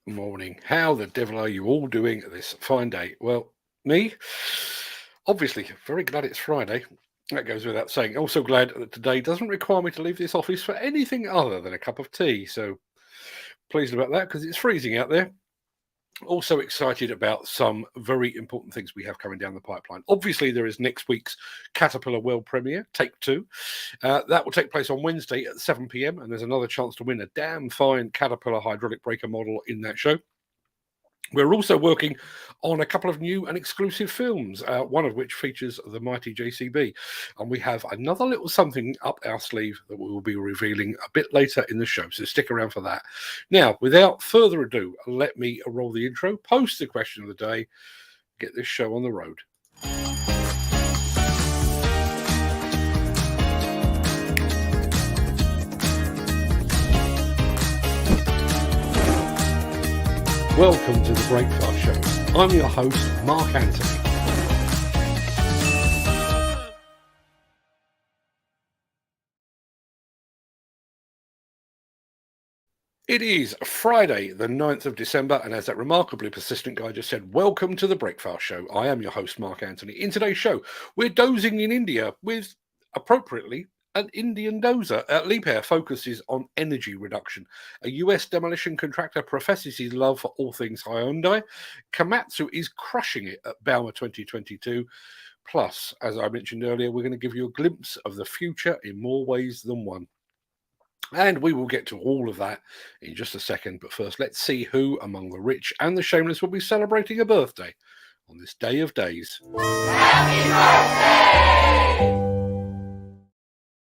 Morning. How the devil are you all doing this fine day? Well, me, obviously, very glad it's Friday. That goes without saying. Also glad that today doesn't require me to leave this office for anything other than a cup of tea. So pleased about that because it's freezing out there. Also excited about some very important things we have coming down the pipeline. Obviously, there is next week's Caterpillar World Premiere, Take 2. That will take place on Wednesday at 7 p.m. and there's another chance to win a damn fine Caterpillar hydraulic breaker model in that show. We're also working on a couple of new and exclusive films, one of which features the mighty JCB. And we have another little something up our sleeve that we will be revealing a bit later in the show. So stick around for that. Now, without further ado, let me roll the intro, post the question of the day, get this show on the road. Welcome to the Breakfast Show. I'm your host, Mark Anthony. It is Friday, the 9th of December, and as that remarkably persistent guy just said, welcome to the Breakfast Show. I am your host, Mark Anthony. In today's show, we're dozing in India with, appropriately, an Indian dozer. Liebherr focuses on energy reduction. A US demolition contractor professes his love for all things Hyundai. Komatsu is crushing it at Bauma 2022. Plus, as I mentioned earlier, we're going to give you a glimpse of the future in more ways than one. And we will get to all of that in just a second. But first, let's see who among the rich and the shameless will be celebrating a birthday on this day of days. Happy birthday!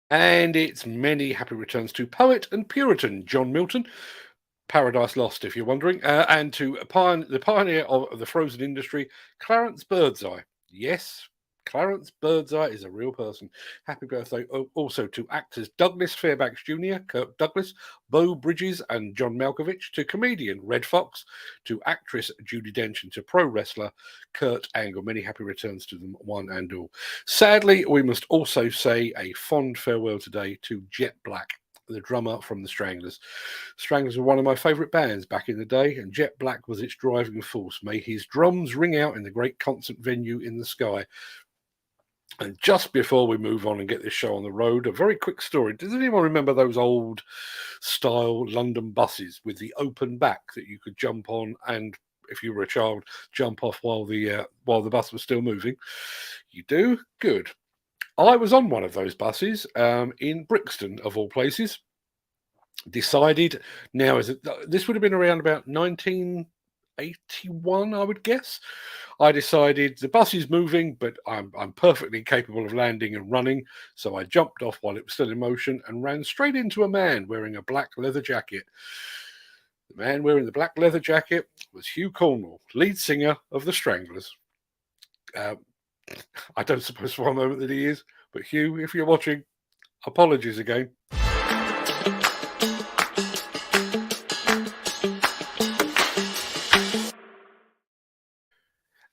And it's many happy returns to poet and Puritan John Milton, Paradise Lost, if you're wondering, and to the pioneer of the frozen industry, Clarence Birdseye. Yes, Clarence Birdseye is a real person. Happy birthday also to actors Douglas Fairbanks Jr., Kirk Douglas, Beau Bridges and John Malkovich, to comedian Red Fox, to actress Judi Dench, and to pro wrestler Kurt Angle. Many happy returns to them, one and all. Sadly, we must also say a fond farewell today to Jet Black, the drummer from the Stranglers. Stranglers were one of my favourite bands back in the day, and Jet Black was its driving force. May his drums ring out in the great concert venue in the sky. And just before we move on and get this show on the road, a very quick story. Does anyone remember those old style London buses with the open back that you could jump on and, if you were a child, jump off while the bus was still moving? You do? Good. I was on one of those buses in Brixton, of all places. Decided now, this would have been around about 1981, I would guess. I decided the bus is moving, but I'm perfectly capable of landing and running, so I jumped off while it was still in motion and ran straight into a man wearing a black leather jacket. The man wearing the black leather jacket was Hugh Cornwall, lead singer of the Stranglers. I don't suppose for one moment that he is, but Hugh, if you're watching, apologies again.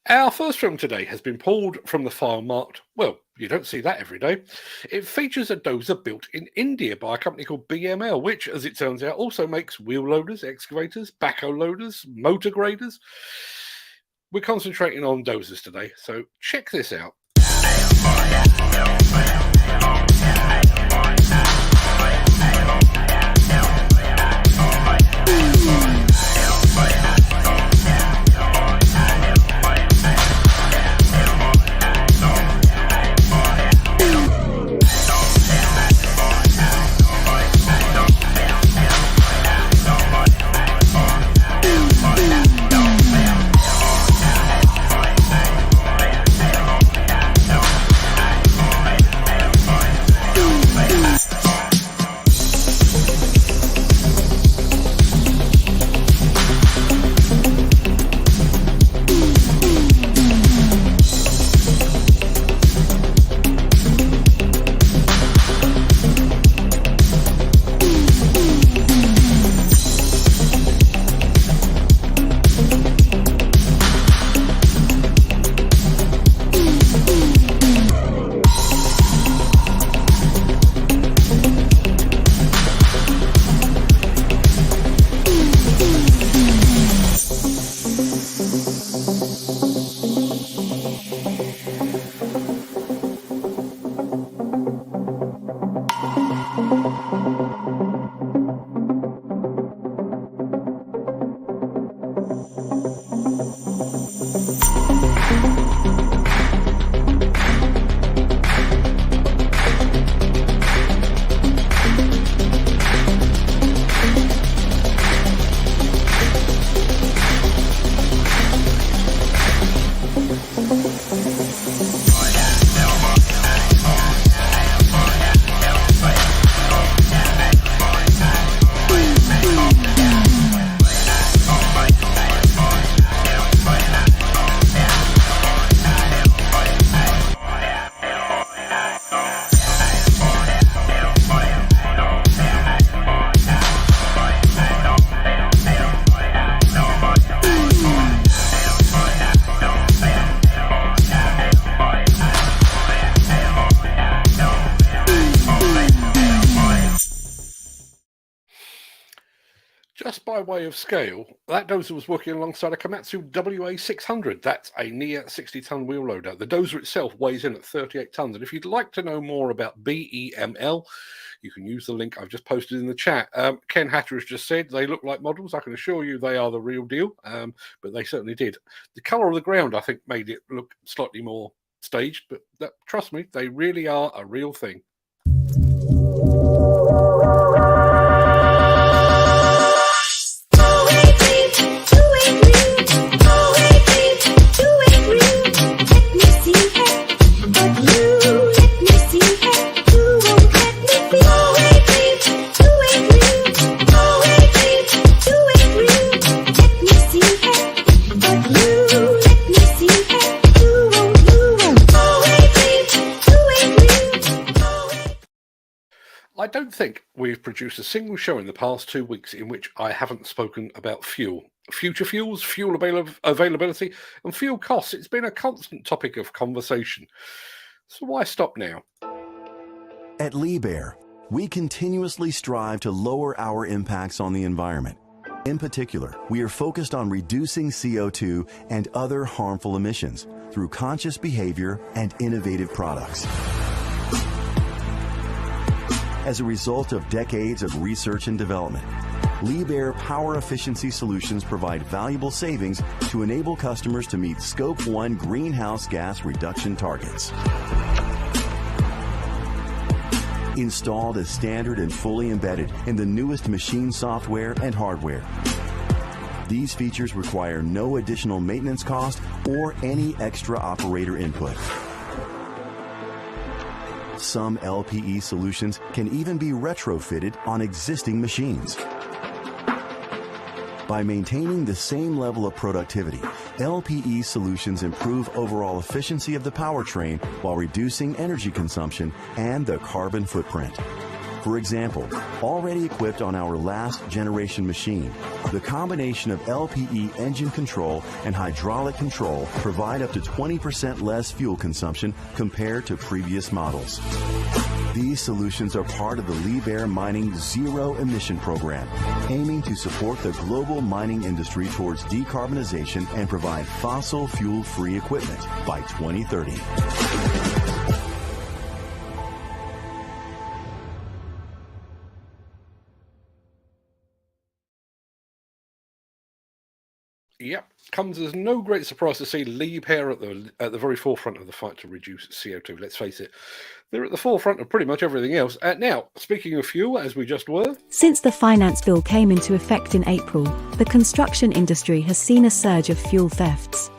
Our first film today has been pulled from the file marked, well, you don't see that every day. It features a dozer built in India by a company called BML, which, as it turns out, also makes wheel loaders, excavators, backhoe loaders, motor graders. We're concentrating on dozers today, so check this out. by way of scale, that dozer was working alongside a Komatsu WA600. That's a near 60-ton wheel loader. The dozer itself weighs in at 38 tons. And if you'd like to know more about BEML, you can use the link I've just posted in the chat. Ken Hatter has just said they look like models. I can assure you they are the real deal, but they certainly did. The colour of the ground, I think, made it look slightly more staged, but trust me, they really are a real thing. I don't think we've produced a single show in the past 2 weeks in which I haven't spoken about fuel. Future fuels, fuel availability, and fuel costs. It's been a constant topic of conversation. So why stop now? At Liebherr, we continuously strive to lower our impacts on the environment. In particular, we are focused on reducing CO2 and other harmful emissions through conscious behavior and innovative products. As a result of decades of research and development, Liebherr Power Efficiency Solutions provide valuable savings to enable customers to meet Scope 1 greenhouse gas reduction targets. Installed as standard and fully embedded in the newest machine software and hardware. These features require no additional maintenance cost or any extra operator input. Some LPE solutions can even be retrofitted on existing machines. By maintaining the same level of productivity, LPE solutions improve overall efficiency of the powertrain while reducing energy consumption and the carbon footprint. For example, already equipped on our last generation machine, the combination of LPE engine control and hydraulic control provide up to 20% less fuel consumption compared to previous models. These solutions are part of the Liebherr Mining Zero Emission Program, aiming to support the global mining industry towards decarbonization and provide fossil fuel-free equipment by 2030. Yep, comes as no great surprise to see Liebherr at the very forefront of the fight to reduce CO2. Let's face it, they're at the forefront of pretty much everything else. Now, speaking of fuel, as we just were... Since the finance bill came into effect in April, the construction industry has seen a surge of fuel thefts.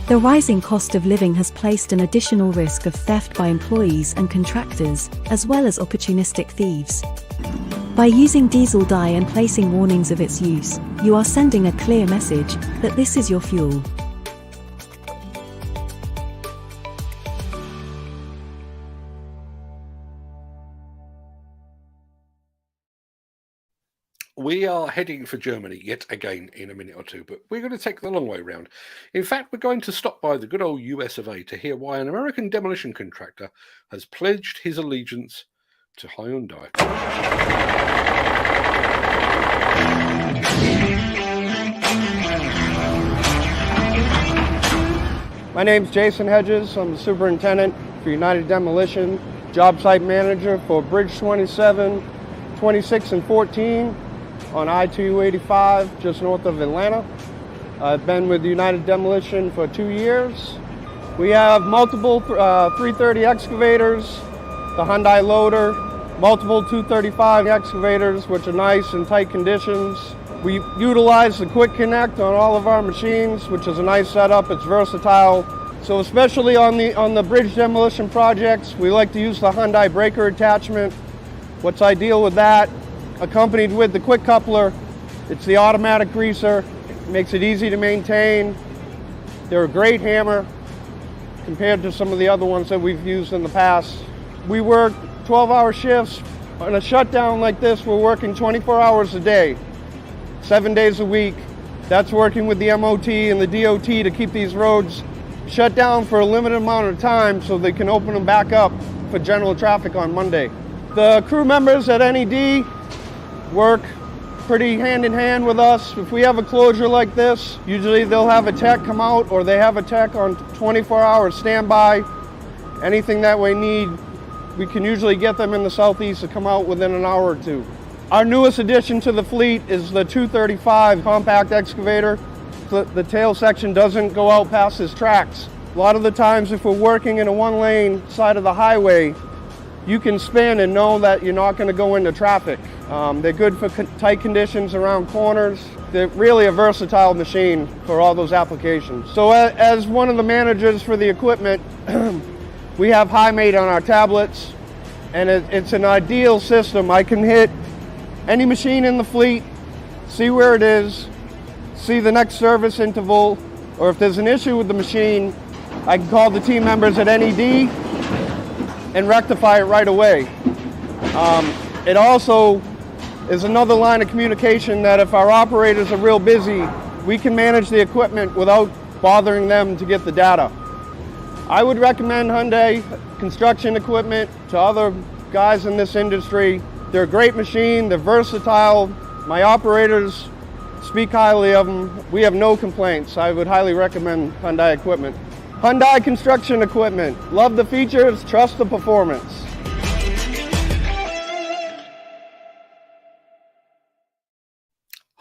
The rising cost of living has placed an additional risk of theft by employees and contractors, as well as opportunistic thieves. By using diesel dye and placing warnings of its use, you are sending a clear message that this is your fuel. We are heading for Germany yet again in a minute or two, but we're going to take the long way round. In fact, we're going to stop by the good old US of A to hear why an American demolition contractor has pledged his allegiance to Hyundai. My name's Jason Hedges. I'm the superintendent for United Demolition, job site manager for Bridge 27, 26, and 14 on I-285 just north of Atlanta. I've been with United Demolition for 2 years. We have multiple 330 excavators, the Hyundai loader, multiple 235 excavators, which are nice and tight conditions. We utilize the Quick Connect on all of our machines, which is a nice setup. It's versatile. So especially on the bridge demolition projects, we like to use the Hyundai breaker attachment. What's ideal with that, accompanied with the quick coupler, it's the automatic greaser. It makes it easy to maintain. They're a great hammer compared to some of the other ones that we've used in the past. We work 12-hour shifts. On a shutdown like this, we're working 24 hours a day, 7 days a week. That's working with the MOT and the DOT to keep these roads shut down for a limited amount of time so they can open them back up for general traffic on Monday. The crew members at NED work pretty hand in hand with us. If we have a closure like this, usually they'll have a tech come out, or they have a tech on 24-hour standby. Anything that we need, we can usually get them in the southeast to come out within an hour or two. Our newest addition to the fleet is the 235 compact excavator. The tail section doesn't go out past his tracks. A lot of the times if we're working in a one-lane side of the highway, you can spin and know that you're not going to go into traffic. They're good for tight conditions around corners. They're really a versatile machine for all those applications. So as one of the managers for the equipment, we have HiMate on our tablets, and it's an ideal system. I can hit any machine in the fleet, see where it is, see the next service interval, or if there's an issue with the machine, I can call the team members at NED and rectify it right away. It also is another line of communication that if our operators are real busy, we can manage the equipment without bothering them to get the data. I would recommend Hyundai construction equipment to other guys in this industry. They're a great machine, they're versatile. My operators speak highly of them. We have no complaints. I would highly recommend Hyundai equipment. Hyundai construction equipment. Love the features, trust the performance.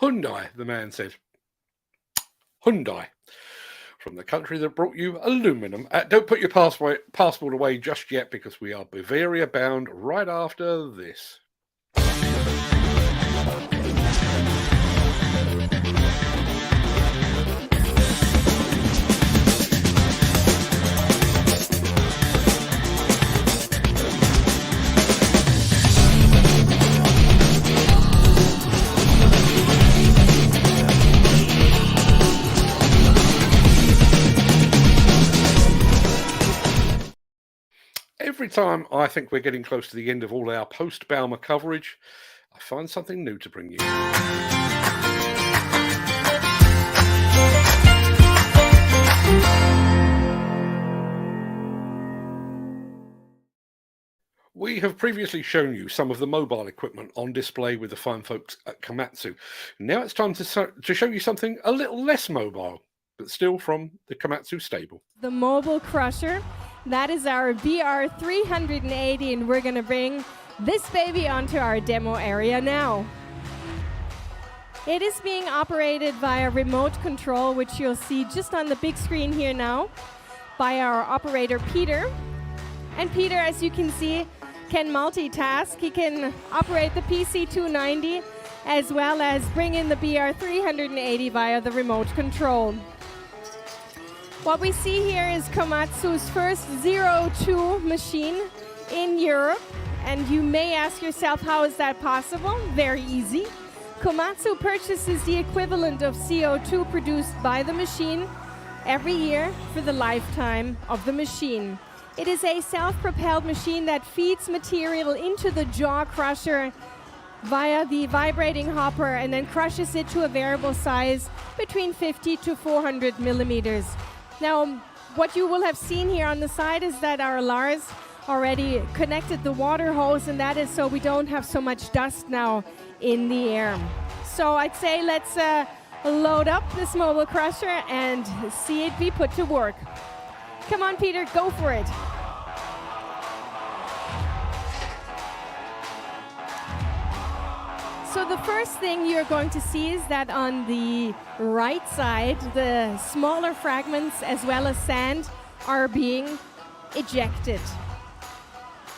Hyundai, the man said. Hyundai, from the country that brought you aluminum. Don't put your passport away just yet, because we are Bavaria bound right after this. Every time I think we're getting close to the end of all our post-Bauma coverage, I find something new to bring you. We have previously shown you some of the mobile equipment on display with the fine folks at Komatsu. Now it's time to show you something a little less mobile, but still from the Komatsu stable. The mobile crusher. That is our BR380, and we're going to bring this baby onto our demo area now. It is being operated via remote control, which you'll see just on the big screen here now, by our operator Peter. And Peter, as you can see, can multitask. He can operate the PC290 as well as bring in the BR380 via the remote control. What we see here is Komatsu's first 02 machine in Europe, and you may ask yourself, how is that possible? Very easy. Komatsu purchases the equivalent of CO2 produced by the machine every year for the lifetime of the machine. It is a self-propelled machine that feeds material into the jaw crusher via the vibrating hopper and then crushes it to a variable size between 50 to 400 millimeters. Now, what you will have seen here on the side is that our Lars already connected the water hose, and that is so we don't have so much dust now in the air. So I'd say let's load up this mobile crusher and see it be put to work. Come on, Peter, go for it. So the first thing you're going to see is that on the right side, the smaller fragments as well as sand are being ejected.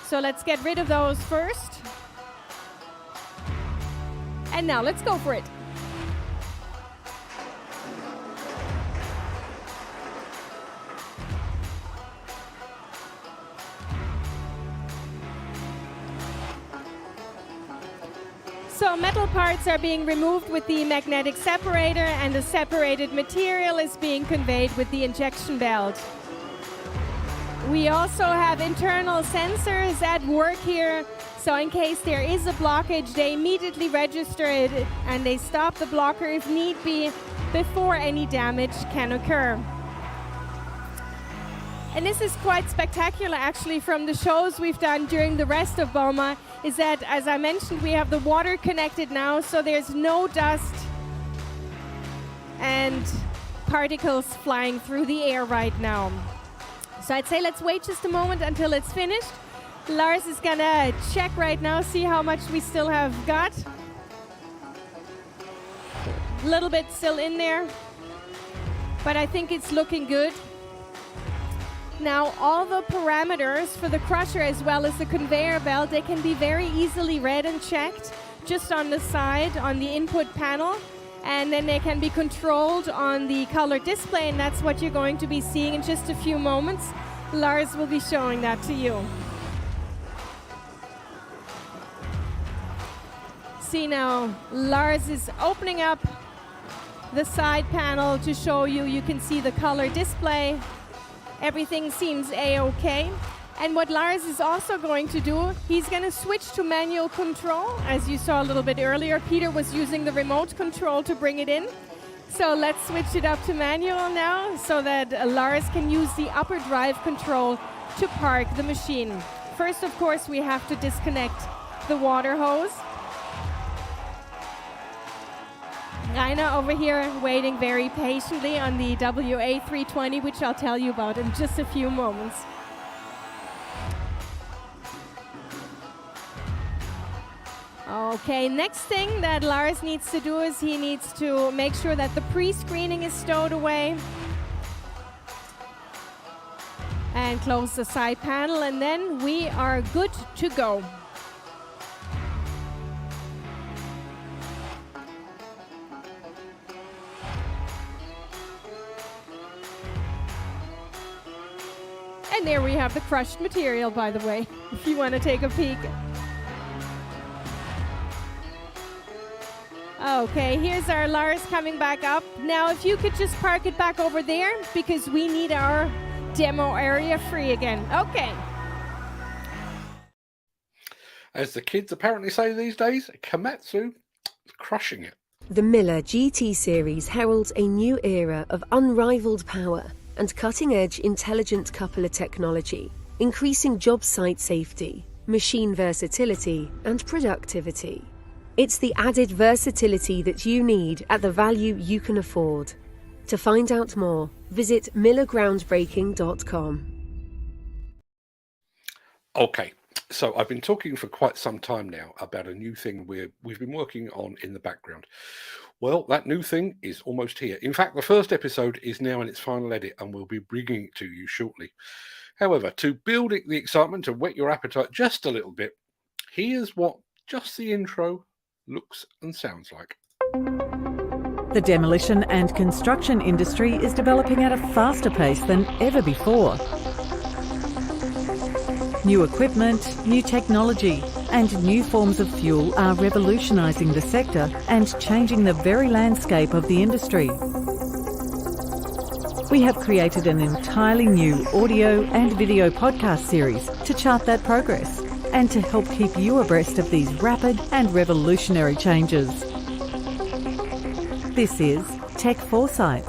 So let's get rid of those first. And now let's go for it. So metal parts are being removed with the magnetic separator, and the separated material is being conveyed with the injection belt. We also have internal sensors at work here, so in case there is a blockage, they immediately register it and they stop the blocker if need be before any damage can occur. And this is quite spectacular actually from the shows we've done during the rest of Bauma. is that, as I mentioned, we have the water connected now, so there's no dust and particles flying through the air right now. So I'd say let's wait just a moment until it's finished. Lars is gonna check right now, see how much we still have got. A little bit still in there, but I think it's looking good. Now, all the parameters for the crusher as well as the conveyor belt, they can be very easily read and checked just on the side on the input panel. And then they can be controlled on the color display, and that's what you're going to be seeing in just a few moments. Lars will be showing that to you. See now, Lars is opening up the side panel to show you. You can see the color display. Everything seems A-okay. And what Lars is also going to do, he's going to switch to manual control. As you saw a little bit earlier, Peter was using the remote control to bring it in. So let's switch it up to manual now so that Lars can use the upper drive control to park the machine. First, of course, we have to disconnect the water hose. Rainer over here waiting very patiently on the WA320, which I'll tell you about in just a few moments. Okay, next thing that Lars needs to do is he needs to make sure that the pre-screening is stowed away. And close the side panel, and then we are good to go. And there we have the crushed material, by the way, if you want to take a peek. Okay, here's our Lars coming back up. Now, if you could just park it back over there, because we need our demo area free again. Okay. As the kids apparently say these days, Komatsu is crushing it. The Miller GT series heralds a new era of unrivaled power and cutting-edge intelligent coupler technology, increasing job site safety, machine versatility, and productivity. It's the added versatility that you need at the value you can afford. To find out more, visit millergroundbreaking.com. Okay, so I've been talking for quite some time now about a new thing we've been working on in the background. Well, that new thing is almost here. In fact, the first episode is now in its final edit and we'll be bringing it to you shortly. However, to build the excitement, to whet your appetite just a little bit, here's what just the intro looks and sounds like. The demolition and construction industry is developing at a faster pace than ever before. New equipment, new technology, and new forms of fuel are revolutionising the sector and changing the very landscape of the industry. We have created an entirely new audio and video podcast series to chart that progress and to help keep you abreast of these rapid and revolutionary changes. This is Tech Foresights.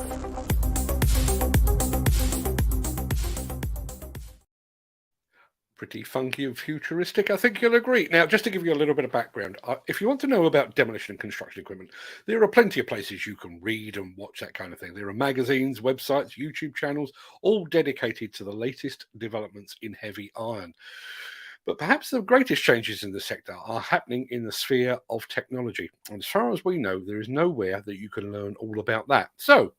Pretty funky and futuristic, I think you'll agree. Now, just to give you a little bit of background, if you want to know about demolition and construction equipment, there are plenty of places you can read and watch that kind of thing. There are magazines, websites, YouTube channels, all dedicated to the latest developments in heavy iron. But perhaps the greatest changes in the sector are happening in the sphere of technology. And as far as we know, there is nowhere that you can learn all about that. So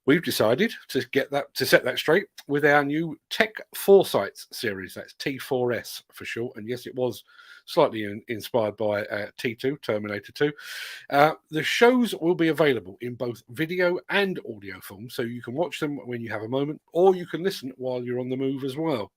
we've decided to set that straight with our new Tech Foresights series. That's T4S for short. And yes, it was slightly inspired by T2, Terminator 2. The shows will be available in both video and audio form, so you can watch them when you have a moment, or you can listen while you're on the move as well.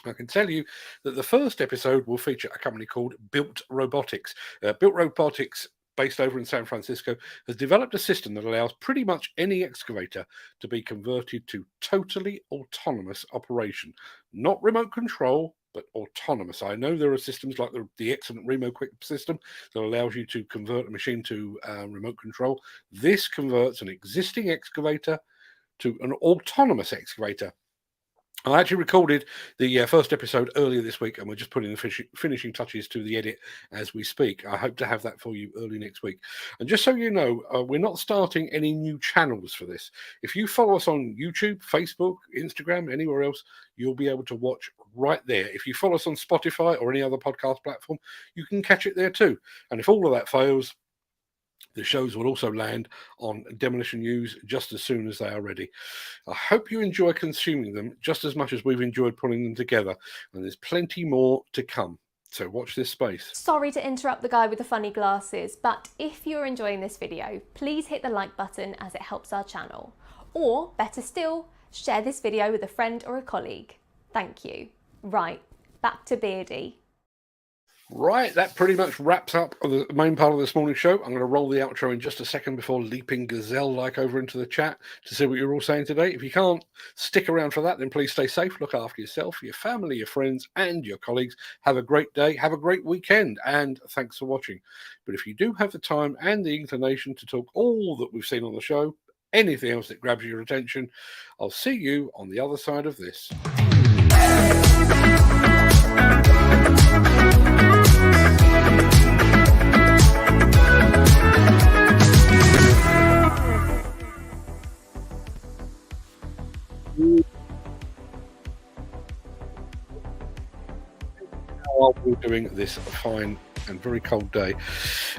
I can tell you that the first episode will feature a company called Built Robotics. Built Robotics, based over in San Francisco, has developed a system that allows pretty much any excavator to be converted to totally autonomous operation. Not remote control, but autonomous. I know there are systems like the excellent Remo Quick system that allows you to convert a machine to remote control. This converts an existing excavator to an autonomous excavator. I actually recorded the first episode earlier this week, and we're just putting the finishing touches to the edit as we speak. I hope to have that for you early next week. And just so you know, we're not starting any new channels for this. If you follow us on YouTube, Facebook, Instagram, anywhere else, you'll be able to watch right there. If you follow us on Spotify or any other podcast platform, you can catch it there too. And if all of that fails, the shows will also land on Demolition News just as soon as they are ready. I hope you enjoy consuming them just as much as we've enjoyed putting them together, and there's plenty more to come. So watch this space. Sorry to interrupt the guy with the funny glasses, but if you're enjoying this video, please hit the like button as it helps our channel. Or, better still, share this video with a friend or a colleague. Thank you. Right, back to Beardy. Right, that pretty much wraps up the main part of this morning's show. I'm going to roll the outro in just a second before leaping gazelle-like over into the chat to see what you're all saying today. If you can't stick around for that, then please stay safe, look after yourself, your family, your friends, and your colleagues. Have a great day, have a great weekend, and thanks for watching. But if you do have the time and the inclination to talk all that we've seen on the show, anything else that grabs your attention, I'll see you on the other side of this. While we're doing this fine and very cold day,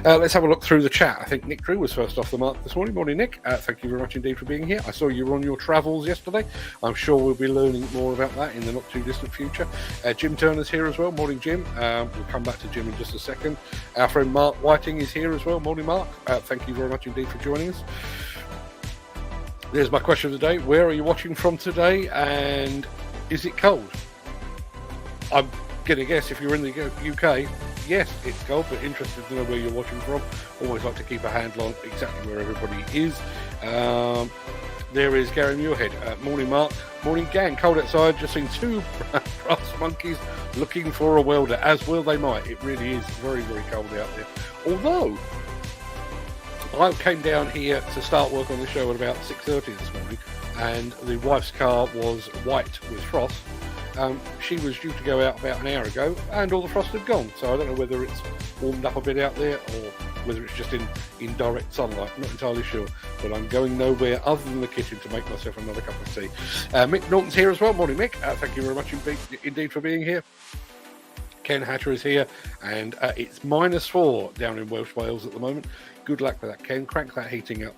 let's have a look through the chat. I think Nick Drew was first off the mark this morning. Morning, Nick. Thank you very much indeed for being here. I saw you were on your travels yesterday. I'm sure we'll be learning more about that in the not too distant future. Jim Turner's here as well. Morning, Jim. We'll come back to Jim in just a second. Our friend Mark Whiting is here as well. Morning, Mark. Thank you very much indeed for joining us. There's my question of the day. Where are you watching from today, and is it cold? I'm going to guess if you're in the UK, yes, it's cold, but interested to know where you're watching from. Always like to keep a handle on exactly where everybody is. There is Gary Muirhead. Morning, Mark. Morning, gang. Cold outside. Just seen two brass monkeys looking for a welder, as well they might. It really is very, very cold out there. Although, I came down here to start work on the show at about 6:30 this morning, and the wife's car was white with frost. She was due to go out about an hour ago, and all the frost had gone. So I don't know whether it's warmed up a bit out there or whether it's just in direct sunlight. I'm not entirely sure, but I'm going nowhere other than the kitchen to make myself another cup of tea. Mick Norton's here as well. Morning, Mick. Thank you very much indeed for being here. Ken Hatcher is here, and it's -4 down in Welsh Wales at the moment. Good luck with that, Ken. Crank that heating up.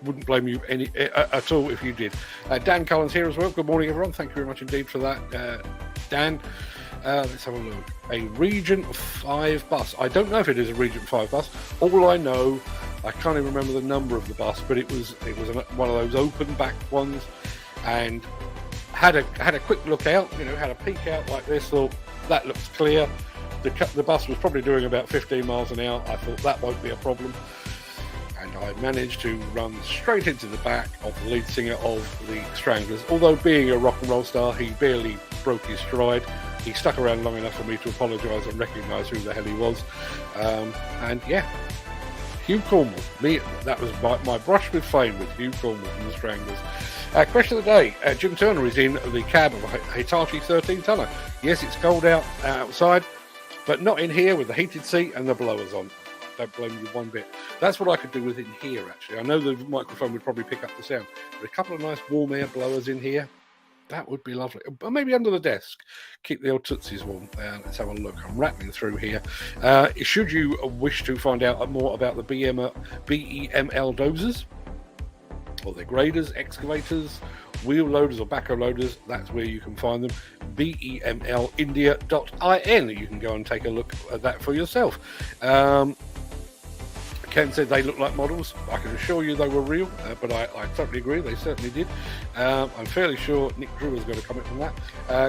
Wouldn't blame you any at all if you did. Dan Cullen's here as well. Good morning, everyone. Thank you very much indeed for that, Dan. Let's have a look. A Region 5 bus. I don't know if it is a Region 5 bus. All I know, I can't even remember the number of the bus, but it was one of those open back ones, and had a quick look out. Had a peek out like this. Thought that looks clear. The bus was probably doing about 15 miles an hour. I thought that won't be a problem. And I managed to run straight into the back of the lead singer of the Stranglers. Although being a rock and roll star, he barely broke his stride. He stuck around long enough for me to apologise and recognise who the hell he was. And yeah, Hugh Cornwall. That was my brush with fame with Hugh Cornwall from the Stranglers. Question of the day. Jim Turner is in the cab of a Hitachi 13-tonner. Yes, it's cold outside, but not in here with the heated seat and the blowers on. Don't blame you one bit. That's what I could do with in here, actually. I know the microphone would probably pick up the sound, but a couple of nice warm air blowers in here, that would be lovely. Or maybe under the desk. Keep the old tootsies warm. Let's have a look. I'm rattling through here. Should you wish to find out more about the BEML dozers, or their graders, excavators, wheel loaders or backhoe loaders, that's where you can find them. BEMLindia.in. You can go and take a look at that for yourself. Ken said they look like models. I can assure you they were real, but I totally agree. They certainly did. I'm fairly sure Nick Drew has got a comment on that.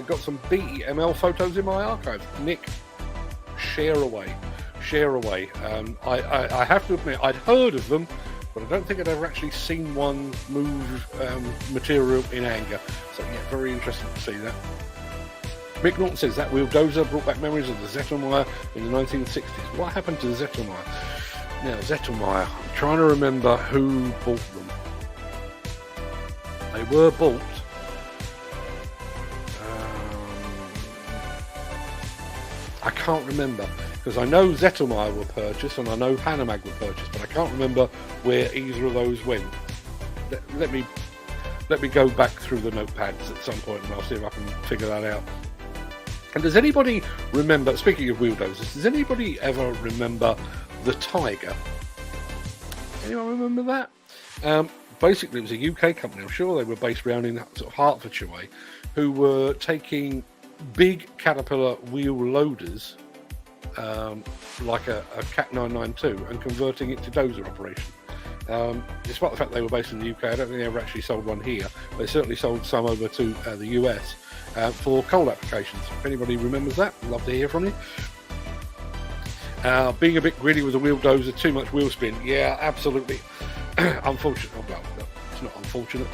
Got some BEML photos in my archive. Nick, share away. I have to admit, I'd heard of them, but I don't think I'd ever actually seen one move material in anger. So yeah, very interesting to see that. Mick Norton says that wheel dozer brought back memories of the Zettelmeyer in the 1960s. What happened to the Zettelmeyer? Now, Zettelmeyer, I'm trying to remember who bought them. They were bought I can't remember, because I know Zettelmeyer were purchased and I know Hanomag were purchased, but I can't remember where either of those went. Let me go back through the notepads at some point and I'll see if I can figure that out. And does anybody remember, speaking of wheel dozers, does anybody ever remember the Tiger? Anyone remember that? Basically, it was a UK company. I'm sure they were based around in sort of Hertfordshire way, who were taking big Caterpillar wheel loaders, like a Cat 992, and converting it to dozer operation. Despite the fact they were based in the UK, I don't think they ever actually sold one here. They certainly sold some over to the US for coal applications. If anybody remembers that, I'd love to hear from you. Being a bit greedy with a wheel dozer, too much wheel spin. Yeah, absolutely. Unfortunate. Well, no, it's not unfortunate.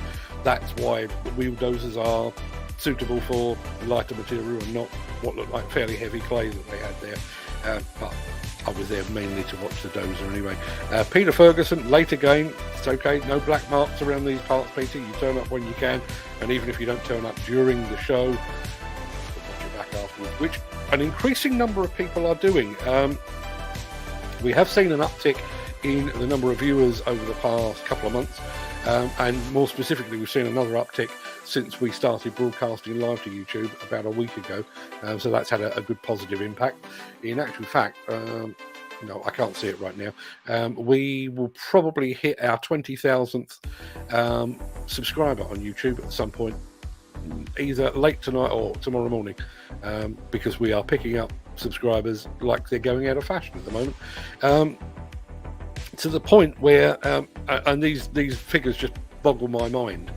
That's why the wheel dozers are suitable for lighter material and not what looked like fairly heavy clay that they had there. But I was there mainly to watch the dozer anyway. Peter Ferguson, late again. It's okay. No black marks around these parts, Peter. You turn up when you can, and even if you don't turn up during the show, we'll watch you back afterwards, which an increasing number of people are doing. We have seen an uptick in the number of viewers over the past couple of months, and more specifically, we've seen another uptick since we started broadcasting live to YouTube about a week ago. So that's had a good positive impact. In actual fact, no, I can't see it right now. We will probably hit our 20,000th subscriber on YouTube at some point, either late tonight or tomorrow morning, because we are picking up subscribers like they're going out of fashion at the moment. To the point where, and these figures just boggle my mind,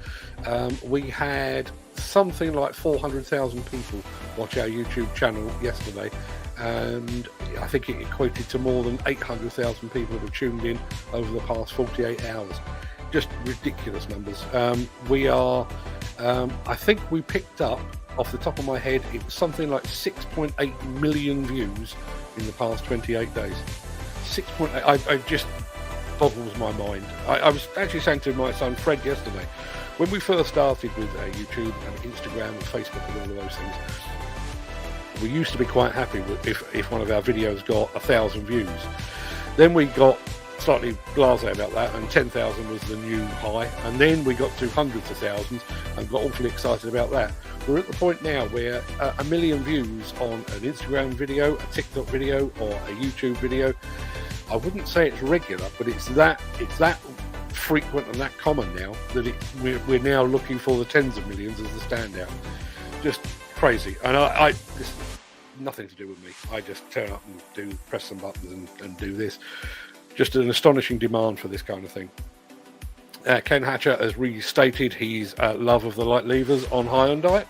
we had something like 400,000 people watch our YouTube channel yesterday, and I think it equated to more than 800,000 people who tuned in over the past 48 hours. Just ridiculous numbers. We are, I think we picked up, off the top of my head, it was something like 6.8 million views in the past 28 days. 6.8, I just boggles my mind. I was actually saying to my son Fred yesterday, when we first started with YouTube and Instagram and Facebook and all of those things, we used to be quite happy with if one of our videos got 1,000 views. Then we got slightly blasé about that, and 10,000 was the new high, and then we got to hundreds of thousands and got awfully excited about that. We're at the point now where 1 million views on an Instagram video, a TikTok video, or a YouTube video, I wouldn't say it's regular, but it's that frequent and that common now that we're now looking for the tens of millions as the standout. Just crazy. And I this nothing to do with me. I just turn up and press some buttons and do this. Just an astonishing demand for this kind of thing. Ken Hatcher has restated his love of the light levers on Hyundai,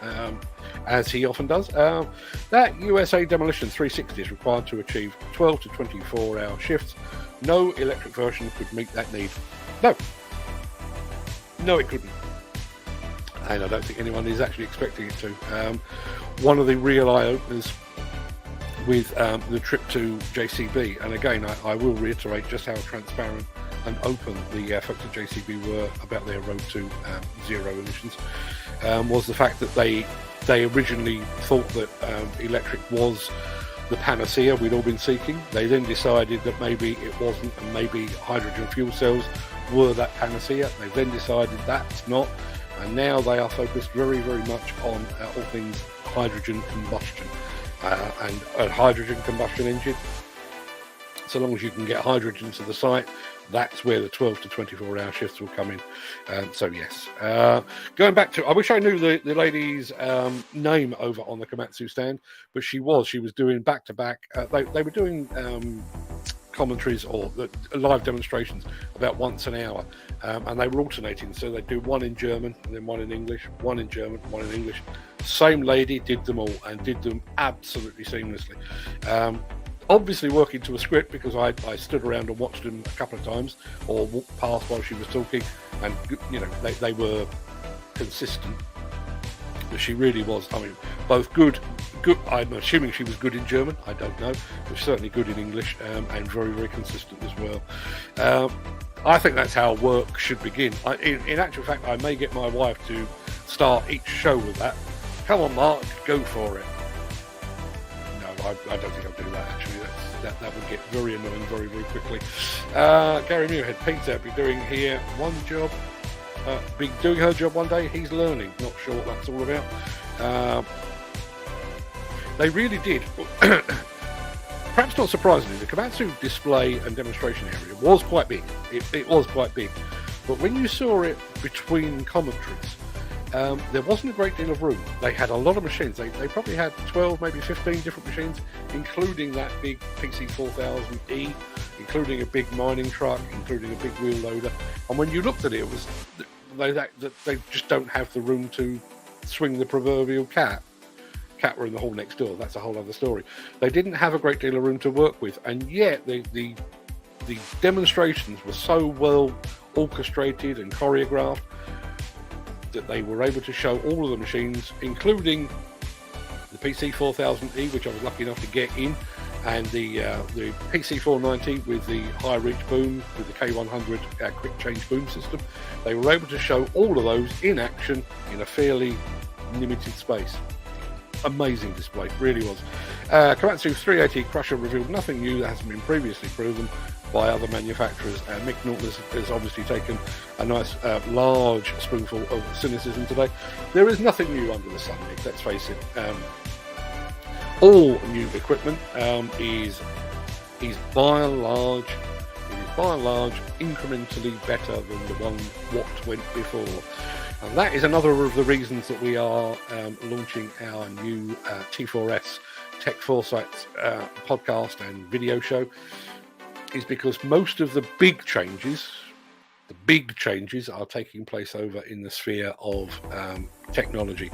as he often does. That USA Demolition 360 is required to achieve 12 to 24 hour shifts. No electric version could meet that need. No, it couldn't. And I don't think anyone is actually expecting it to. One of the real eye-openers with the trip to JCB, and again I will reiterate just how transparent and open the folks at JCB were about their road to zero emissions, was the fact that they originally thought that electric was the panacea we'd all been seeking. They then decided that maybe it wasn't, and maybe hydrogen fuel cells were that panacea. They then decided that's not, and now they are focused very, very much on all things hydrogen combustion. And a hydrogen combustion engine, so long as you can get hydrogen to the site, that's where the 12 to 24 hour shifts will come in. So yes, going back to, I wish I knew the lady's name over on the Komatsu stand, but she was doing back to back. They were doing commentaries or live demonstrations about once an hour, and they were alternating, so they'd do one in German and then one in English, one in German, one in English. Same lady did them all and did them absolutely seamlessly. Obviously working to a script, because I stood around and watched them a couple of times or walked past while she was talking, and you know they were consistent. But she really was, I mean, both good. I'm assuming she was good in German, I don't know, but certainly good in English, and very, very consistent as well. I think that's how work should begin. In actual fact, I may get my wife to start each show with that. Come on, Mark, go for it. No, I don't think I'll do that, actually. That would get very annoying very, very quickly. Gary Muirhead, Peter, be doing here one job. Be doing her job one day. He's learning. Not sure what that's all about. They really did. Perhaps not surprisingly, the Komatsu display and demonstration area was quite big. It was quite big. But when you saw it between commentaries, there wasn't a great deal of room. They had a lot of machines. They probably had 12, maybe 15 different machines, including that big PC4000E, including a big mining truck, including a big wheel loader. And when you looked at it, it was they just don't have the room to swing the proverbial cat. Cat were in the hall next door. That's a whole other story. They didn't have a great deal of room to work with, and yet the demonstrations were so well orchestrated and choreographed that they were able to show all of the machines, including the PC4000E, which I was lucky enough to get in, and the PC490 with the high reach boom, with the K100 quick change boom system. They were able to show all of those in action in a fairly limited space. Amazing display, really was. Komatsu 380 Crusher revealed nothing new that hasn't been previously proven by other manufacturers. Mick Norton has obviously taken a nice large spoonful of cynicism today. There is nothing new under the sun, Mick, let's face it. All new equipment is by and large incrementally better than the one what went before. And that is another of the reasons that we are launching our new T4S Tech Foresights podcast and video show, is because most of the big changes are taking place over in the sphere of technology,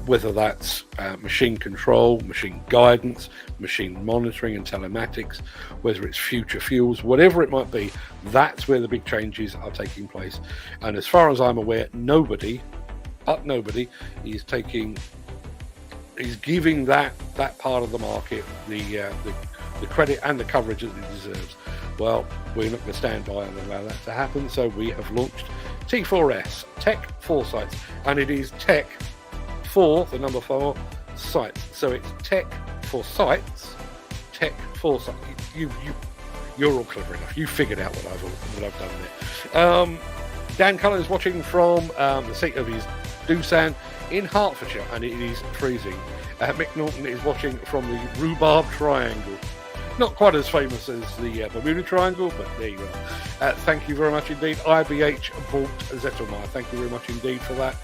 whether that's machine control, machine guidance, machine monitoring and telematics, whether it's future fuels, whatever it might be, that's where the big changes are taking place. And as far as I'm aware, nobody is giving that part of the market the credit and the coverage that it deserves. Well, we're not going to stand by and allow that to happen, so we have launched T4S, Tech Foresights, and it is Tech for the number 4 sites. So it's Tech for Sites, Tech Foresights. You're all clever enough. You figured out what I've done there. Dan Cullen is watching from the seat of his Doosan in Hertfordshire, and it is freezing. Mick Norton is watching from the Rhubarb Triangle. Not quite as famous as the Bermuda Triangle, but there you are. Thank you very much indeed. IBH bought Zettelmeyer. Thank you very much indeed for that.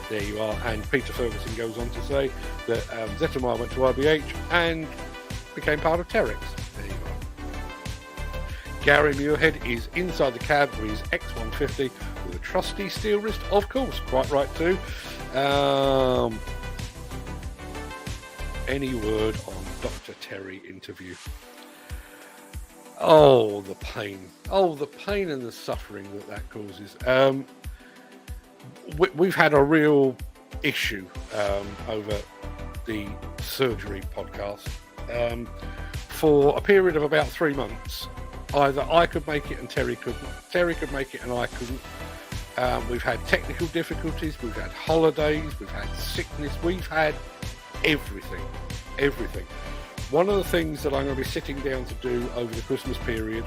There you are. And Peter Ferguson goes on to say that Zettelmeyer went to IBH and became part of Terex. There you are. Gary Muirhead is inside the cab with his X150 with a trusty steel wrist, of course. Quite right too. Any word on Dr. Terry interview? Oh, the pain and the suffering that causes. We've had a real issue over the surgery podcast for a period of about 3 months. Either I could make it and Terry couldn't. Terry could make it and I couldn't. We've had technical difficulties, we've had holidays, we've had sickness, we've had everything. One of the things that I'm going to be sitting down to do over the Christmas period,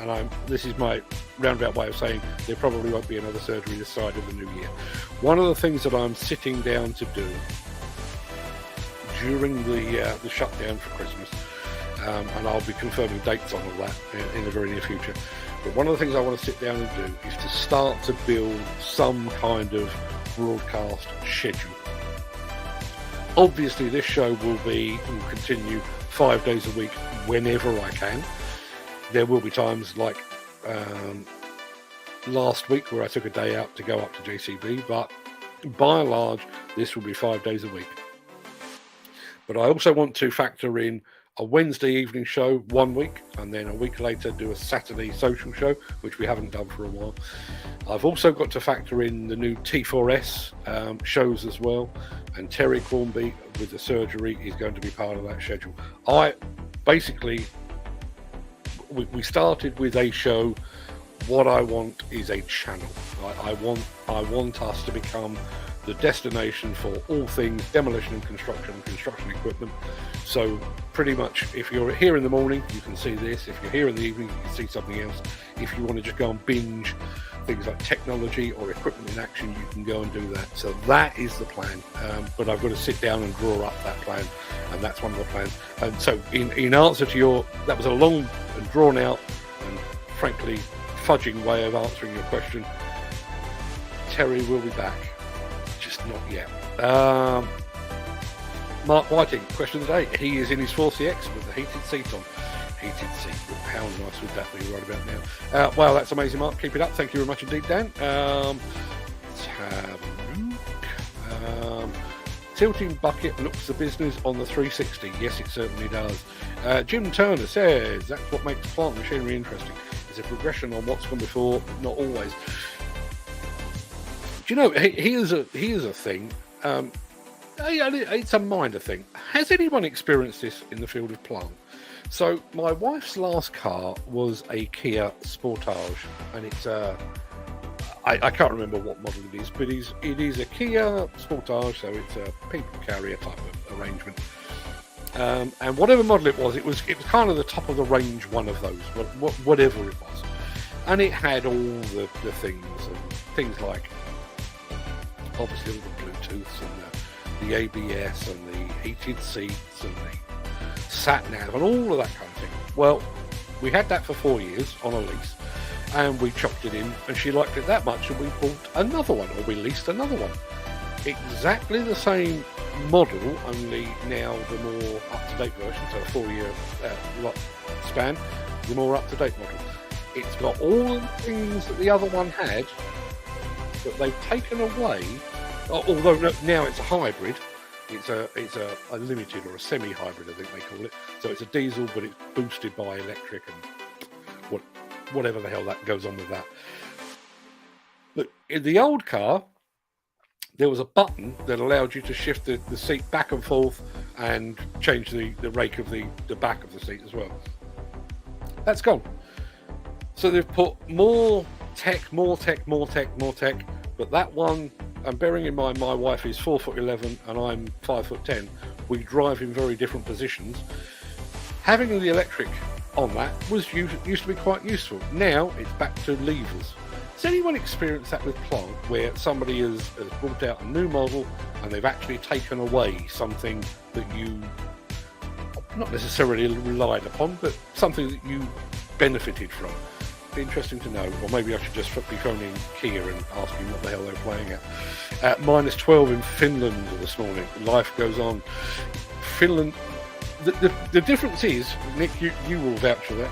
and this is my roundabout way of saying there probably won't be another surgery this side of the new year. One of the things that I'm sitting down to do during the shutdown for Christmas, and I'll be confirming dates on all that in the very near future, but one of the things I want to sit down and do is to start to build some kind of broadcast schedule. Obviously, this show will continue 5 days a week whenever I can. There will be times like last week where I took a day out to go up to JCB, but by and large, this will be 5 days a week. But I also want to factor in a Wednesday evening show 1 week, and then a week later do a Saturday social show, which we haven't done for a while. I've also got to factor in the new T4S shows as well, and Terry Cornby with the surgery is going to be part of that schedule. We started with a show. What I want is a channel. I want us to become the destination for all things demolition and construction equipment. So pretty much, if you're here in the morning, you can see this. If you're here in the evening, you can see something else. If you want to just go and binge things like technology or equipment in action, you can go and do that. So that is the plan. But I've got to sit down and draw up that plan, and that's one of the plans. And so in answer to that was a long and drawn out and frankly fudging way of answering your question. Terry will be back, just not yet. Mark Whiting, question of the day. He is in his 4CX with the heated seat on. Heated seat. How nice would that be right about now? Well, that's amazing, Mark. Keep it up. Thank you very much indeed, Dan. Let's have a look. Tilting bucket looks the business on the 360. Yes, it certainly does. Jim Turner says that's what makes plant machinery interesting. It's a progression on what's gone before, but not always. Do you know, here's a thing. It's a minor thing. Has anyone experienced this in the field of plant? So my wife's last car was a Kia Sportage, and it's I can't remember what model it is, but it is a Kia Sportage, so it's a people carrier type of arrangement. And whatever model it was kind of the top of the range one of those, whatever it was, and it had all the things like obviously all the Bluetooths and the ABS and the heated seats and the sat nav and all of that kind of thing. Well, we had that for 4 years on a lease, and we chopped it in, and she liked it that much, and we bought another one, or we leased another one. Exactly the same model, only now the more up-to-date version, so a 4-year span, the more up-to-date model. It's got all the things that the other one had, but they've taken away. Although now it's a hybrid, it's a limited or a semi-hybrid, I think they call it. So it's a diesel, but it's boosted by electric and whatever the hell that goes on with that. But in the old car, there was a button that allowed you to shift the seat back and forth and change the rake of the back of the seat as well. That's gone. So they've put more tech, but that one, and bearing in mind my wife is 4'11" and I'm 5'10", we drive in very different positions. Having the electric on that used to be quite useful. Now it's back to levers. Has anyone experienced that with plant, where somebody has brought out a new model and they've actually taken away something that you not necessarily relied upon, but something that you benefited from? Be interesting to know, or maybe I should just be phoning Kia and asking what the hell they're playing at. -12 in Finland this morning. Life goes on. Finland. The difference is, Nick, you will vouch for that,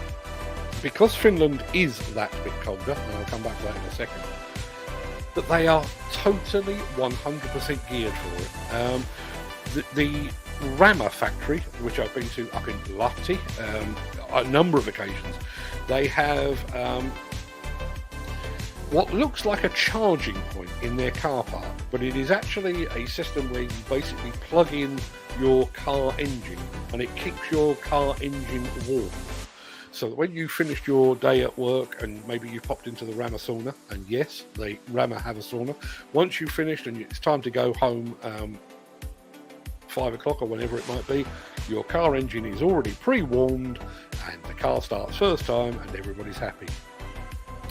because Finland is that bit colder, and I'll come back to that in a second, that they are totally 100% geared for it. The Rama factory, which I've been to up in Lahti a number of occasions, they have what looks like a charging point in their car park, but it is actually a system where you basically plug in your car engine and it keeps your car engine warm. So that when you finished your day at work and maybe you popped into the Rama sauna, and yes, Rama have a sauna, once you've finished and it's time to go home, 5 o'clock or whenever it might be, your car engine is already pre-warmed and the car starts first time and everybody's happy.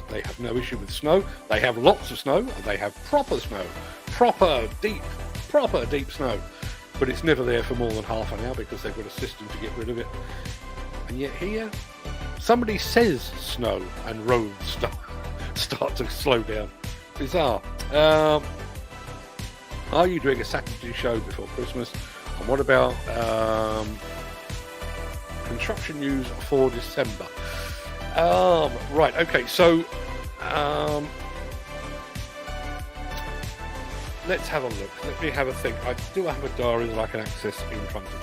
They have no issue with snow. They have lots of snow, and they have proper snow, proper deep snow, but it's never there for more than half an hour because they've got a system to get rid of it. And yet here, somebody says snow and roads start to slow down. Bizarre. Are you doing a Saturday show before Christmas? And what about construction news for December? Right, okay, so let's have a look. Let me have a think. I do have a diary that I can access in front of me.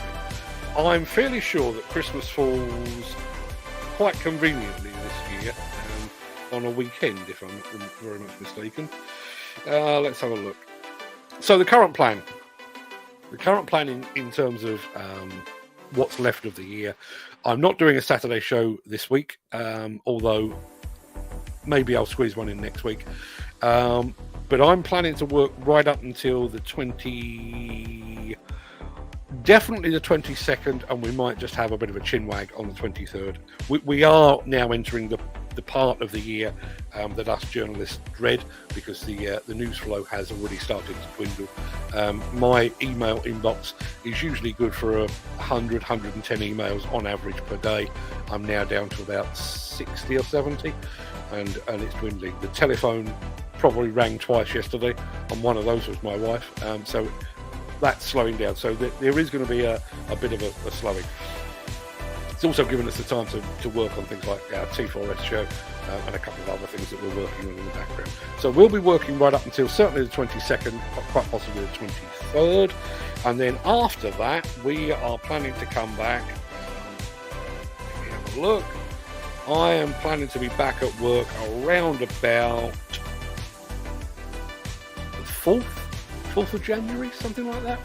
I'm fairly sure that Christmas falls quite conveniently this year, on a weekend, if I'm not very much mistaken. Let's have a look. So the current plan in terms of what's left of the year, I'm not doing a Saturday show this week, although maybe I'll squeeze one in next week. but I'm planning to work right up until definitely the 22nd, and we might just have a bit of a chinwag on the 23rd. We are now entering the part of the year that us journalists dread, because the news flow has already started to dwindle. My email inbox is usually good for 110 emails on average per day. I'm now down to about 60 or 70, and it's dwindling. The telephone probably rang twice yesterday, and one of those was my wife. So that's slowing down. So there is going to be a bit of a slowing. It's also given us the time to work on things like our T4S show and a couple of other things that we're working on in the background. So we'll be working right up until certainly the 22nd, quite possibly the 23rd. And then after that, we are planning to come back. Let me have a look. I am planning to be back at work around about the 4th of January, something like that.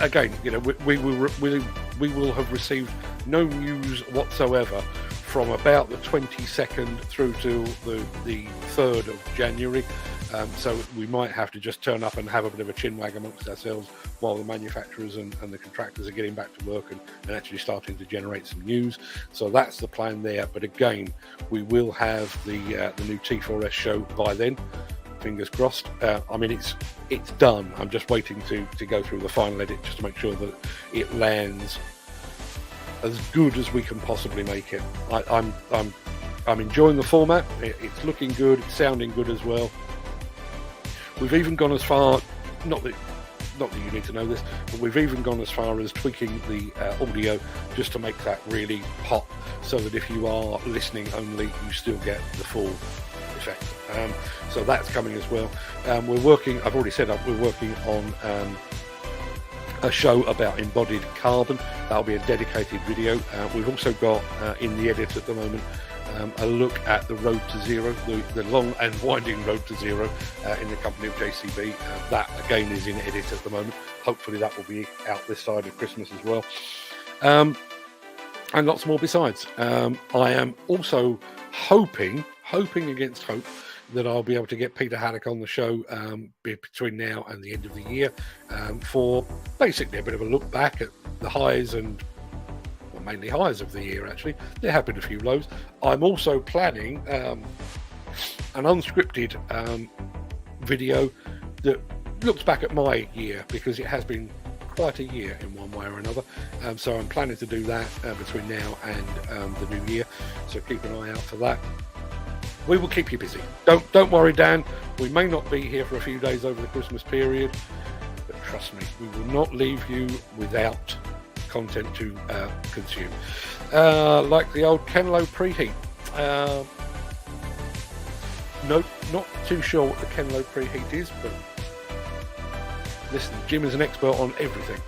Again, you know, we will have received no news whatsoever from about the 22nd through to the 3rd of January. So we might have to just turn up and have a bit of a chinwag amongst ourselves while the manufacturers and the contractors are getting back to work and actually starting to generate some news. So that's the plan there. But again, we will have the new T4S show by then. Fingers crossed. I mean, it's done. I'm just waiting to go through the final edit just to make sure that it lands as good as we can possibly make it. I'm enjoying the format. It's looking good. It's sounding good as well. We've even gone as far, not that you need to know this, but we've even gone as far as tweaking the audio just to make that really pop, so that if you are listening only, you still get the full effect. So that's coming as well. I've already said we're working on a show about embodied carbon. That'll be a dedicated video. We've also got in the edit at the moment a look at the road to zero, the long and winding road to zero in the company of JCB. That again is in edit at the moment. Hopefully that will be out this side of Christmas as well. And lots more besides. I am also hoping against hope that I'll be able to get Peter Haddock on the show between now and the end of the year for basically a bit of a look back at the highs and mainly highs of the year. Actually, there have been a few lows. I'm also planning an unscripted video that looks back at my year, because it has been quite a year in one way or another. So I'm planning to do that between now and the new year. So keep an eye out for that. We will keep you busy. Don't worry, Dan. We may not be here for a few days over the Christmas period, but trust me, we will not leave you without content to consume. Like the old Kenlo preheat. No, not too sure what the Kenlo preheat is, but listen, Jim is an expert on everything.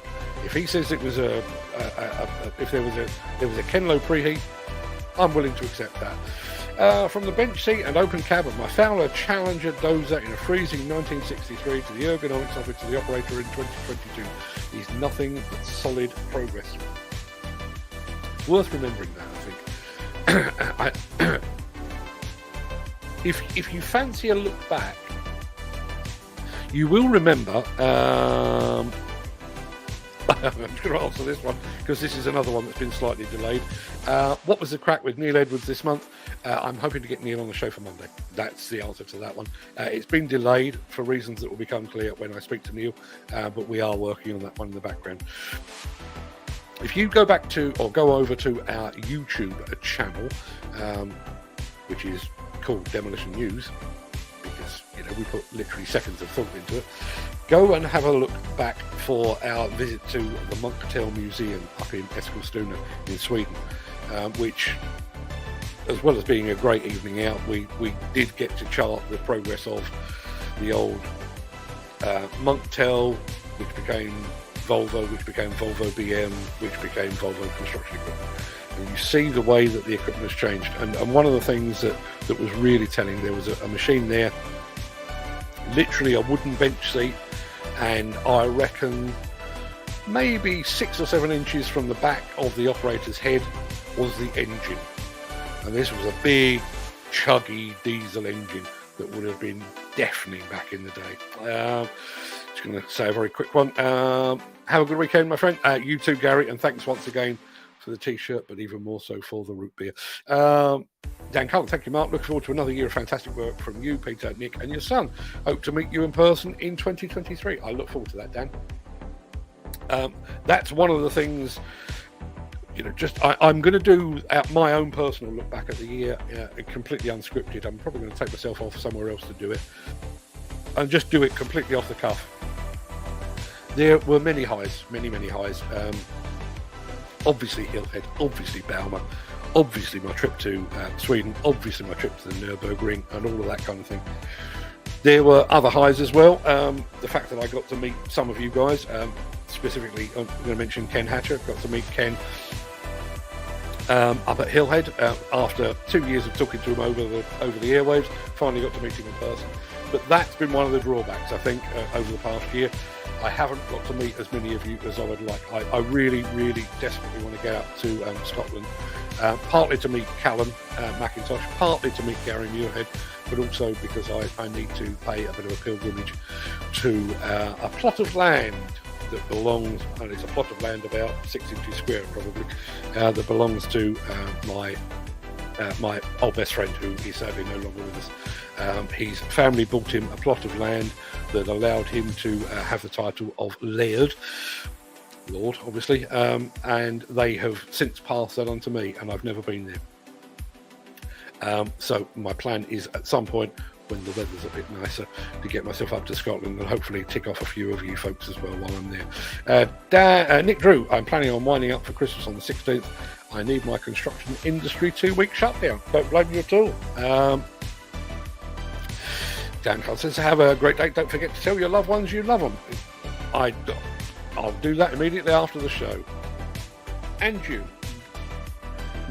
If he says it was if there was a Kenlo preheat, I'm willing to accept that. From the bench seat and open cab of my Fowler Challenger dozer in a freezing 1963 to the ergonomics of it to the operator in 2022 is nothing but solid progress. Worth remembering that, I think. If you fancy a look back, you will remember. I'm going to answer this one because this is another one that's been slightly delayed. What was the crack with Neil Edwards this month? I'm hoping to get Neil on the show for Monday. That's the answer to that one. It's been delayed for reasons that will become clear when I speak to Neil, but we are working on that one in the background. If you go back to, or go over to our YouTube channel, which is called Demolition News, because, you know, we put literally seconds of thought into it, go and have a look back for our visit to the Munktel Museum up in Eskilstuna in Sweden, which, as well as being a great evening out, we did get to chart the progress of the old Munktel, which became Volvo, which became Volvo BM, which became Volvo Construction Equipment. And you see the way that the equipment has changed. And one of the things that was really telling, there was a machine there, literally a wooden bench seat, and I reckon maybe 6 or 7 inches from the back of the operator's head was the engine. And this was a big chuggy diesel engine that would have been deafening back in the day. Just going to say a very quick one. Have a good weekend, my friend. You too, Gary, and thanks once again for the t-shirt, but even more so for the root beer. Dan Carlton, thank you, Mark. Looking forward to another year of fantastic work from you, Peter, Nick, and your son. Hope to meet you in person in 2023. I look forward to that, Dan. That's one of the things, I'm going to do my own personal look back at the year, completely unscripted. I'm probably going to take myself off somewhere else to do it and just do it completely off the cuff. There were many highs, many highs. Obviously Hillhead, obviously Bauma, obviously my trip to Sweden, obviously my trip to the Nürburgring and all of that kind of thing. There were other highs as well. The fact that I got to meet some of you guys, specifically I'm going to mention Ken Hatcher. Got to meet Ken up at Hillhead after 2 years of talking to him over the airwaves. Finally got to meet him in person. But that's been one of the drawbacks, I think, over the past year. I haven't got to meet as many of you as I would like. I really desperately want to get out to Scotland, partly to meet Callum McIntosh, partly to meet Gary Muirhead, but also because I need to pay a bit of a pilgrimage to a plot of land that belongs, and it's a plot of land about 6 inches square probably, that belongs to my old best friend, who is sadly no longer with us. His family bought him a plot of land that allowed him to have the title of Lord, obviously, and they have since passed that on to me, and I've never been there. So my plan is at some point, when the weather's a bit nicer, to get myself up to Scotland and hopefully tick off a few of you folks as well while I'm there. Nick Drew, I'm planning on winding up for Christmas on the 16th. I need my construction industry 2-week shutdown. Don't blame you at all. Dan Carl says, have a great day. Don't forget to tell your loved ones you love them. I'll do that immediately after the show. And you.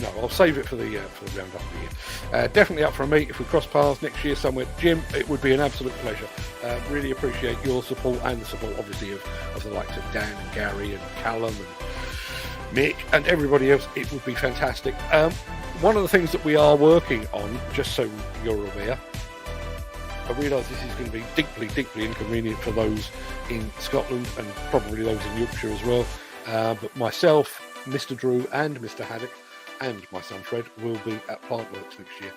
No, I'll save it for the round up of the year. Definitely up for a meet if we cross paths next year somewhere. Jim, it would be an absolute pleasure. Really appreciate your support and the support, obviously, of the likes of Dan and Gary and Callum and Mick and everybody else. It would be fantastic. One of the things that we are working on, just so you're aware, I realise this is going to be deeply inconvenient for those in Scotland and probably those in Yorkshire as well. But myself, Mr. Drew and Mr. Haddock and my son Fred will be at Plantworks next year.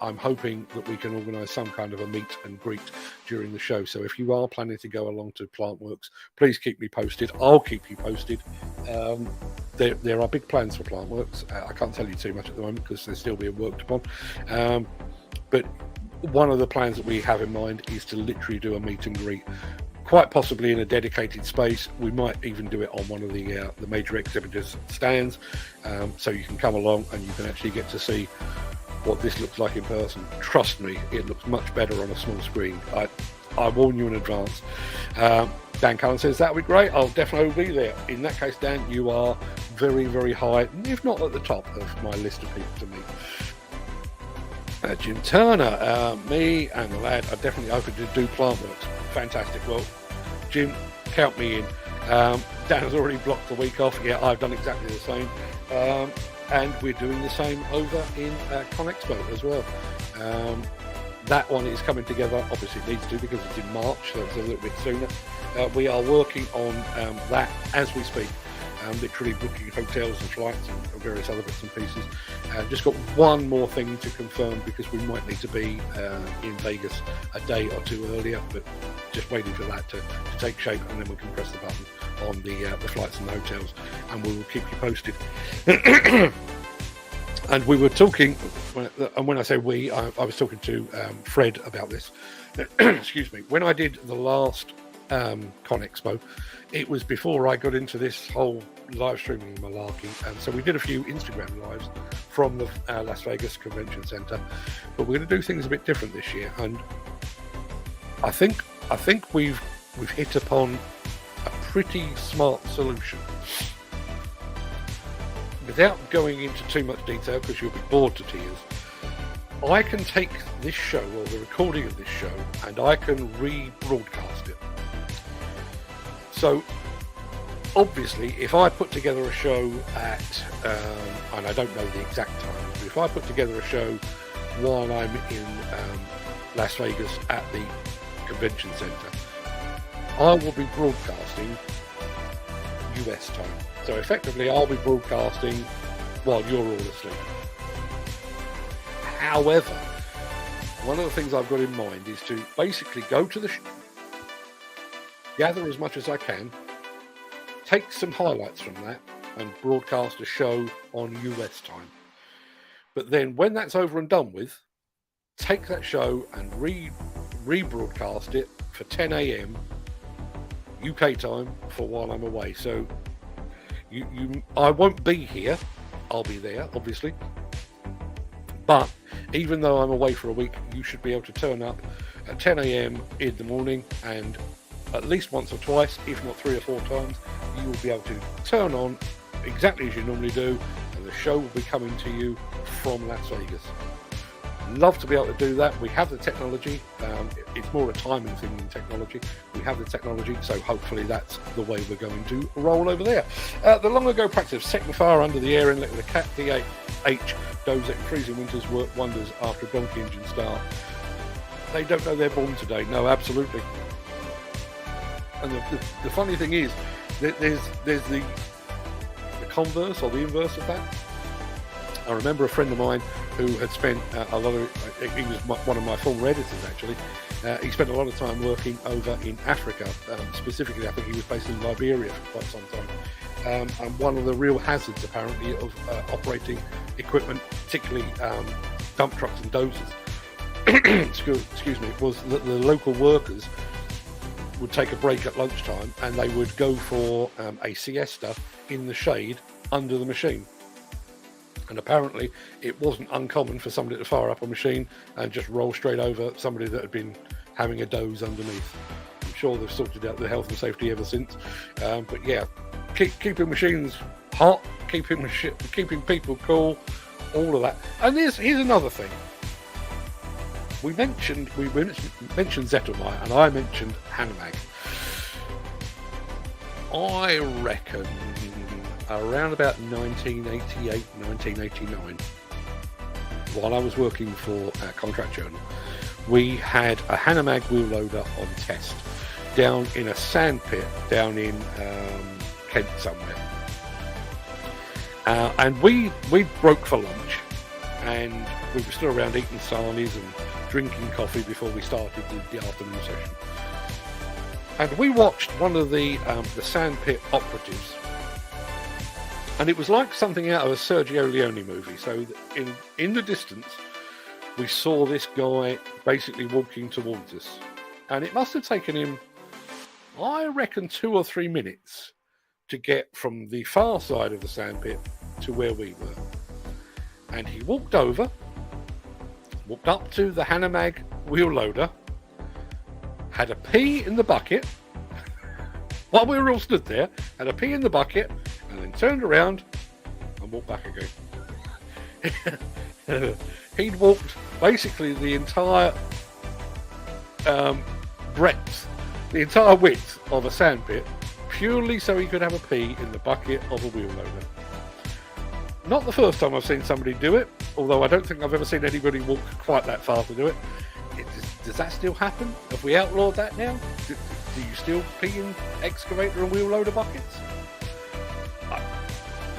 I'm hoping that we can organise some kind of a meet and greet during the show. So if you are planning to go along to Plantworks, please keep me posted. I'll keep you posted. There are big plans for Plantworks. I can't tell you too much at the moment because they're still being worked upon. But one of the plans that we have in mind is to literally do a meet and greet, quite possibly in a dedicated space. We might even do it on one of the major exhibitors' stands, so you can come along and you can actually get to see what this looks like in person. Trust me, it looks much better on a small screen. I warn you in advance. Dan Cullen says, that would be great. I'll definitely be there. In that case, Dan, you are very high, if not at the top of my list of people to meet. Jim Turner, me and the lad are definitely open to do Plantworks. Fantastic. Well, Jim, count me in. Dan has already blocked the week off. Yeah, I've done exactly the same. And we're doing the same over in ConExpo as well. That one is coming together. Obviously it needs to because it's in March, so it's a little bit sooner. We are working on that as we speak. Literally booking hotels and flights and various other bits and pieces. Just got one more thing to confirm because we might need to be in Vegas a day or two earlier, but just waiting for that to take shape, and then we can press the button on the flights and the hotels, and we will keep you posted. And we were talking, and when I say we, I was talking to Fred about this. Excuse me. When I did the last ConExpo, it was before I got into this whole live streaming malarkey, and so we did a few Instagram lives from the Las Vegas Convention Center, but we're going to do things a bit different this year, and I think we've hit upon a pretty smart solution. Without going into too much detail, because you'll be bored to tears, I can take this show, or the recording of this show, and I can rebroadcast it. So, obviously, if I put together a show at, and I don't know the exact time, but if I put together a show while I'm in Las Vegas at the convention center. I will be broadcasting US time. So effectively, I'll be broadcasting while you're all asleep. However, one of the things I've got in mind is to basically go to the gather as much as I can, take some highlights from that, and broadcast a show on US time. But then when that's over and done with, take that show and rebroadcast it for 10 a.m. UK time for while I'm away. So I won't be here. I'll be there, obviously. But even though I'm away for a week, you should be able to turn up at 10 a.m. in the morning, and at least once or twice, if not 3 or 4 times, you will be able to turn on exactly as you normally do, and the show will be coming to you from Las Vegas. Love to be able to do that. We have the technology. It's more a timing thing than technology. We have the technology, so hopefully that's the way we're going to roll over there. The long ago practice of setting fire under the air inlet with a Cat D8H dozer in freezing winters work wonders after a donkey engine start. They don't know they're born today. No, absolutely. And the funny thing is, there's the converse or the inverse of that. I remember a friend of mine who had spent a lot of, he was one of my former editors actually, he spent a lot of time working over in Africa, specifically I think he was based in Liberia for quite some time, and one of the real hazards apparently of operating equipment, particularly dump trucks and dozers, excuse me, was that the local workers would take a break at lunchtime and they would go for a siesta in the shade under the machine. And apparently it wasn't uncommon for somebody to fire up a machine and just roll straight over somebody that had been having a doze underneath. I'm sure they've sorted out the health and safety ever since. But yeah, keeping machines hot, keeping people cool, all of that. And here's another thing. We mentioned Zettelmeyer and I mentioned Hanamag. I reckon around about 1988, 1989, while I was working for Contract Journal, we had a Hanamag wheel loader on test down in a sand pit down in Kent somewhere. And we broke for lunch, and we were still around eating sarnies and drinking coffee before we started the afternoon session. And we watched one of the sandpit operatives, and it was like something out of a Sergio Leone movie. So in the distance, we saw this guy basically walking towards us, and it must have taken him, I reckon, 2 or 3 minutes to get from the far side of the sandpit to where we were. And he walked up to the Hanamag wheel loader, had a pee in the bucket, while we were all stood there, had a pee in the bucket, and then turned around and walked back again. He'd walked basically the entire breadth, the entire width of a sandpit, purely so he could have a pee in the bucket of a wheel loader. Not the first time I've seen somebody do it, although I don't think I've ever seen anybody walk quite that far to do it. Does that still happen? Have we outlawed that now? Do you still pee in excavator and wheel loader buckets? I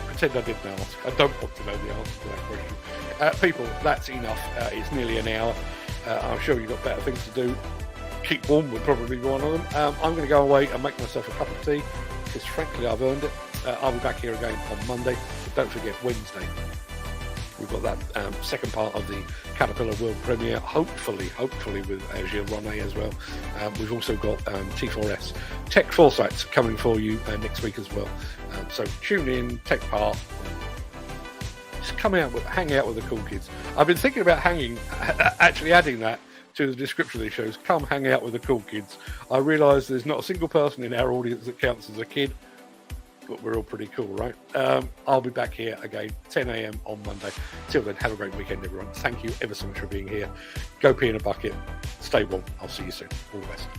pretend I didn't ask. I don't want to know the answer to that question. People, that's enough. It's nearly an hour. I'm sure you've got better things to do. Keep warm would probably be one of them. I'm going to go away and make myself a cup of tea, because frankly I've earned it. I'll be back here again on Monday. But don't forget, Wednesday we've got that second part of the Caterpillar World Premiere, hopefully with Gilles Ronnet as well. We've also got T4S Tech Foresights coming for you next week as well. So tune in, take part, just hang out with the cool kids. I've been thinking about actually adding that to the description of these shows. Come hang out with the cool kids. I realise there's not a single person in our audience that counts as a kid, but we're all pretty cool, right? I'll be back here again 10 a.m. on Monday. Till then, have a great weekend, everyone. Thank you ever so much for being here. Go pee in a bucket. Stay warm. I'll see you soon. All the best.